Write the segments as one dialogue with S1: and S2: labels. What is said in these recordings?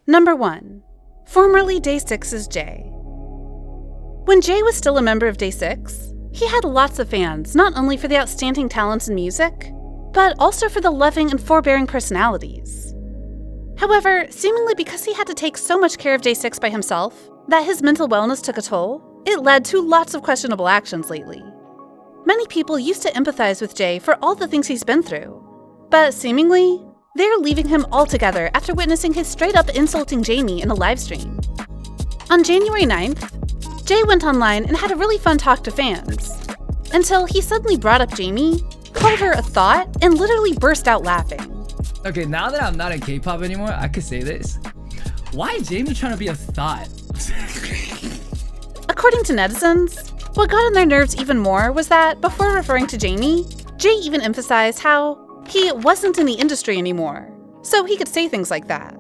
S1: Number 1. Formerly Day 6's Jay. When Jay was still a member of Day 6, he had lots of fans, not only for the outstanding talents in music, but also for the loving and forbearing personalities. However, seemingly because he had to take so much care of Day 6 by himself that his mental wellness took a toll, it led to lots of questionable actions lately. Many people used to empathize with Jay for all the things he's been through, but seemingly, they're leaving him altogether after witnessing his straight-up insulting Jamie in a livestream. On January 9th, Jay went online and had a really fun talk to fans, until he suddenly brought up Jamie, called her a thought, and literally burst out laughing.
S2: Okay, now that I'm not in K-pop anymore, I could say this. Why is Jamie trying to be a thought?
S1: According to netizens, what got on their nerves even more was that before referring to Jamie, Jay even emphasized how he wasn't in the industry anymore, so he could say things like that.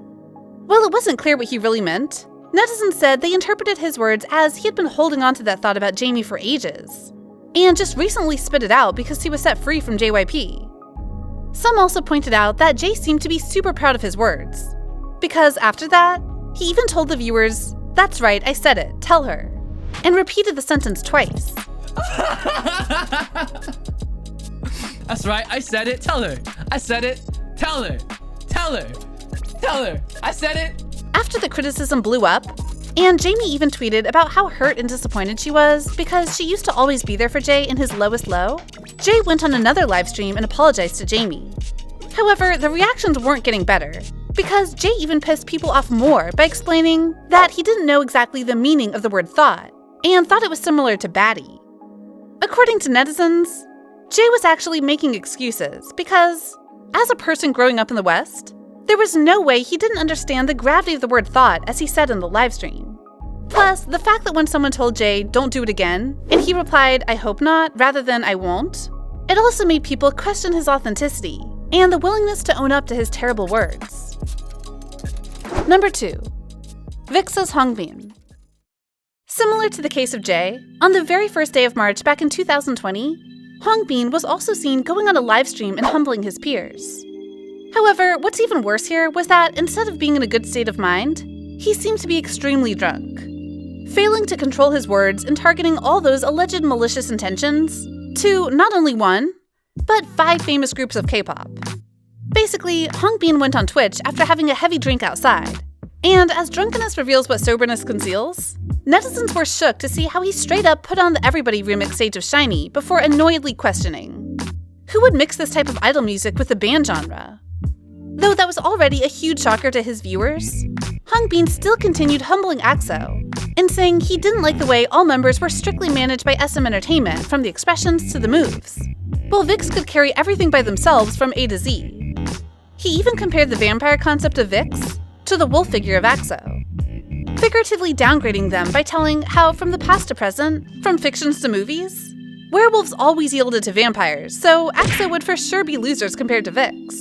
S1: While it wasn't clear what he really meant, netizens said they interpreted his words as he had been holding on to that thought about Jamie for ages, and just recently spit it out because he was set free from JYP. Some also pointed out that Jay seemed to be super proud of his words, because after that, he even told the viewers, "That's right, I said it, tell her," and repeated the sentence twice.
S2: That's right, I said it, tell her. I said it, tell her. Tell her. Tell her. I said it.
S1: After the criticism blew up, and Jamie even tweeted about how hurt and disappointed she was because she used to always be there for Jay in his lowest low, Jay went on another live stream and apologized to Jamie. However, the reactions weren't getting better, because Jay even pissed people off more by explaining that he didn't know exactly the meaning of the word thought, and thought it was similar to baddie. According to netizens, Jay was actually making excuses because, as a person growing up in the West, there was no way he didn't understand the gravity of the word thought, as he said in the livestream. Plus, the fact that when someone told Jay, "Don't do it again," and he replied, "I hope not," rather than "I won't," it also made people question his authenticity and the willingness to own up to his terrible words. Number 2. VIX's Hongbin. Similar to the case of Jay, on the very first day of March back in 2020, Hongbin was also seen going on a livestream and humbling his peers. However, what's even worse here was that instead of being in a good state of mind, he seemed to be extremely drunk, failing to control his words and targeting all those alleged malicious intentions to not only one, but 5 famous groups of K-pop. Basically, Hongbin went on Twitch after having a heavy drink outside, and as drunkenness reveals what soberness conceals, netizens were shook to see how he straight up put on the Everybody remix stage of SHINee before annoyedly questioning, who would mix this type of idol music with the band genre? Though that was already a huge shocker to his viewers, Hongbin still continued humbling EXO and saying he didn't like the way all members were strictly managed by SM Entertainment from the expressions to the moves, while VIX could carry everything by themselves from A to Z. He even compared the vampire concept of VIX to the wolf figure of EXO, figuratively downgrading them by telling how from the past to present, from fictions to movies, werewolves always yielded to vampires, so EXO would for sure be losers compared to VIX.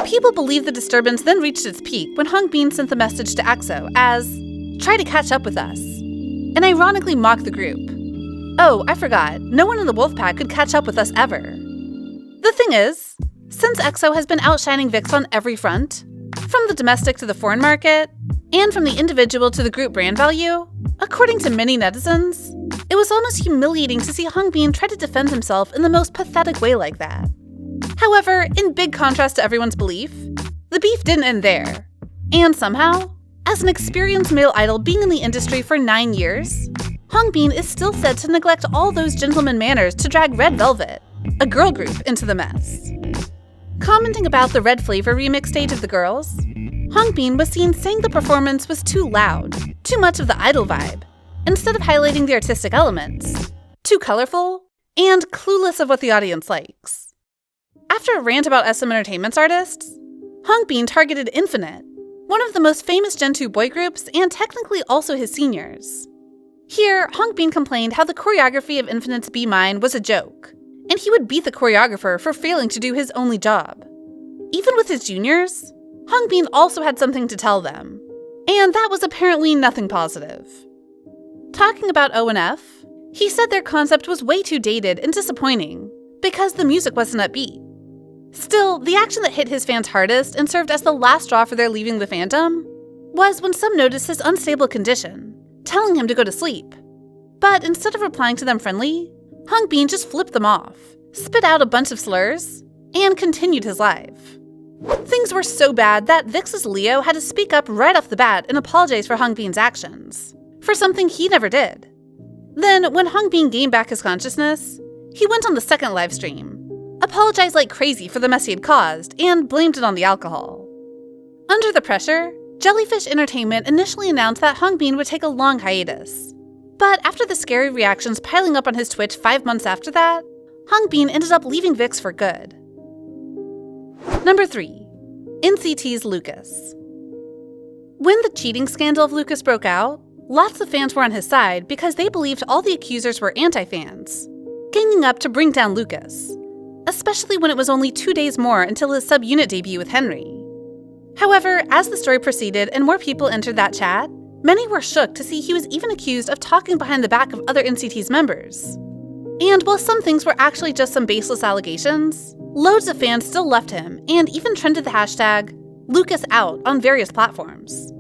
S1: People believe the disturbance then reached its peak when Hongbin sent the message to EXO as, "Try to catch up with us," and ironically mocked the group. Oh, I forgot, no one in the Wolfpack could catch up with us ever. The thing is, since EXO has been outshining VIX on every front, from the domestic to the foreign market, and from the individual to the group brand value, according to many netizens, it was almost humiliating to see Hongbin try to defend himself in the most pathetic way like that. However, in big contrast to everyone's belief, the beef didn't end there. And somehow, as an experienced male idol being in the industry for 9 years, Hongbin is still said to neglect all those gentleman manners to drag Red Velvet, a girl group, into the mess. Commenting about the Red Flavor remix stage of the girls, Hongbin was seen saying the performance was too loud, too much of the idol vibe, instead of highlighting the artistic elements, too colorful, and clueless of what the audience likes. After a rant about SM Entertainment's artists, Hongbin targeted Infinite, one of the most famous Gen 2 boy groups and technically also his seniors. Here, Hongbin complained how the choreography of Infinite's Be Mine was a joke, and he would beat the choreographer for failing to do his only job. Even with his juniors, Hongbin also had something to tell them, and that was apparently nothing positive. Talking about ONF, he said their concept was way too dated and disappointing because the music wasn't upbeat. Still, the action that hit his fans hardest and served as the last straw for their leaving the fandom was when some noticed his unstable condition, telling him to go to sleep. But instead of replying to them friendly, Hongbin just flipped them off, spit out a bunch of slurs, and continued his life. Things were so bad that VIX's Leo had to speak up right off the bat and apologize for Hongbin's actions, for something he never did. Then, when Hongbin gained back his consciousness, he went on the second live stream, apologized like crazy for the mess he had caused, and blamed it on the alcohol. Under the pressure, Jellyfish Entertainment initially announced that Hongbin would take a long hiatus. But after the scary reactions piling up on his Twitch 5 months after that, Hongbin ended up leaving VIX for good. Number 3. NCT's Lucas. When the cheating scandal of Lucas broke out, lots of fans were on his side because they believed all the accusers were anti-fans, ganging up to bring down Lucas, especially when it was only 2 days more until his subunit debut with Henry. However, as the story proceeded and more people entered that chat, many were shook to see he was even accused of talking behind the back of other NCT's members. And while some things were actually just some baseless allegations, loads of fans still left him and even trended the hashtag #LucasOut on various platforms.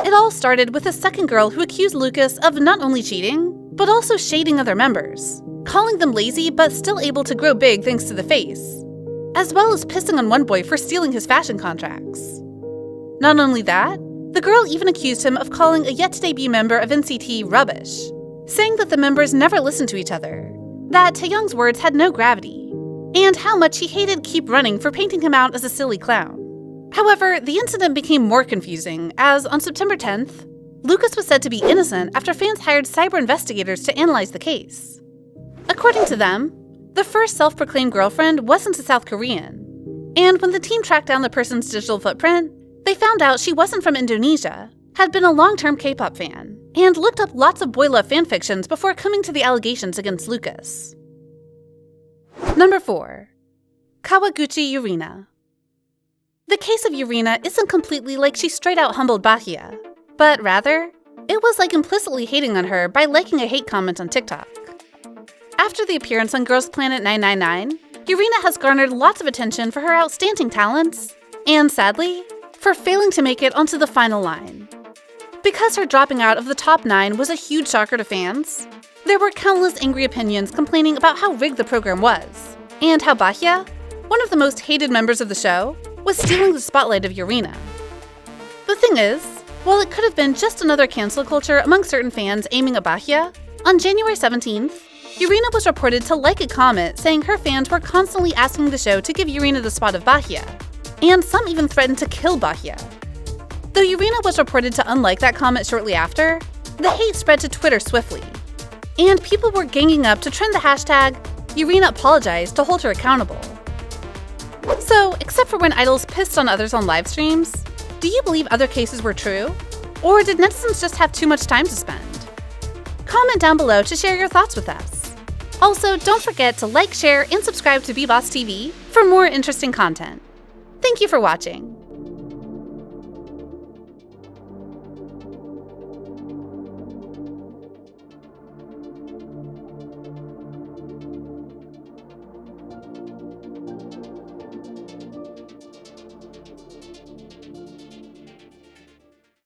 S1: It all started with a second girl who accused Lucas of not only cheating, but also shading other members, calling them lazy but still able to grow big thanks to the face, as well as pissing on one boy for stealing his fashion contracts. Not only that, the girl even accused him of calling a yet-to-debut member of NCT rubbish, saying that the members never listened to each other, that Taeyong's words had no gravity, and how much he hated Keep Running for painting him out as a silly clown. However, the incident became more confusing, as on September 10th, Lucas was said to be innocent after fans hired cyber investigators to analyze the case. According to them, the first self-proclaimed girlfriend wasn't a South Korean, and when the team tracked down the person's digital footprint, they found out she wasn't from Indonesia, had been a long-term K-pop fan, and looked up lots of boy love fanfictions before coming to the allegations against Lucas. Number 4. Kawaguchi Yurina. The case of Yurina isn't completely like she straight out humbled Bahia, but rather, it was like implicitly hating on her by liking a hate comment on TikTok. After the appearance on Girls Planet 999, Yurina has garnered lots of attention for her outstanding talents, and sadly, for failing to make it onto the final line. Because her dropping out of the top 9 was a huge shocker to fans, there were countless angry opinions complaining about how rigged the program was, and how Bahia, one of the most hated members of the show, was stealing the spotlight of Yurina. The thing is, while it could have been just another cancel culture among certain fans aiming at Bahia, on January 17th, Yurina was reported to like a comment saying her fans were constantly asking the show to give Yurina the spot of Bahia, and some even threatened to kill Bahia. Though Yurina was reported to unlike that comment shortly after, the hate spread to Twitter swiftly, and people were ganging up to trend the hashtag Yurina apologized to hold her accountable. So, except for when idols pissed on others on live streams, do you believe other cases were true? Or did netizens just have too much time to spend? Comment down below to share your thoughts with us. Also, don't forget to like, share, and subscribe to BeBoss TV for more interesting content. Thank you for watching.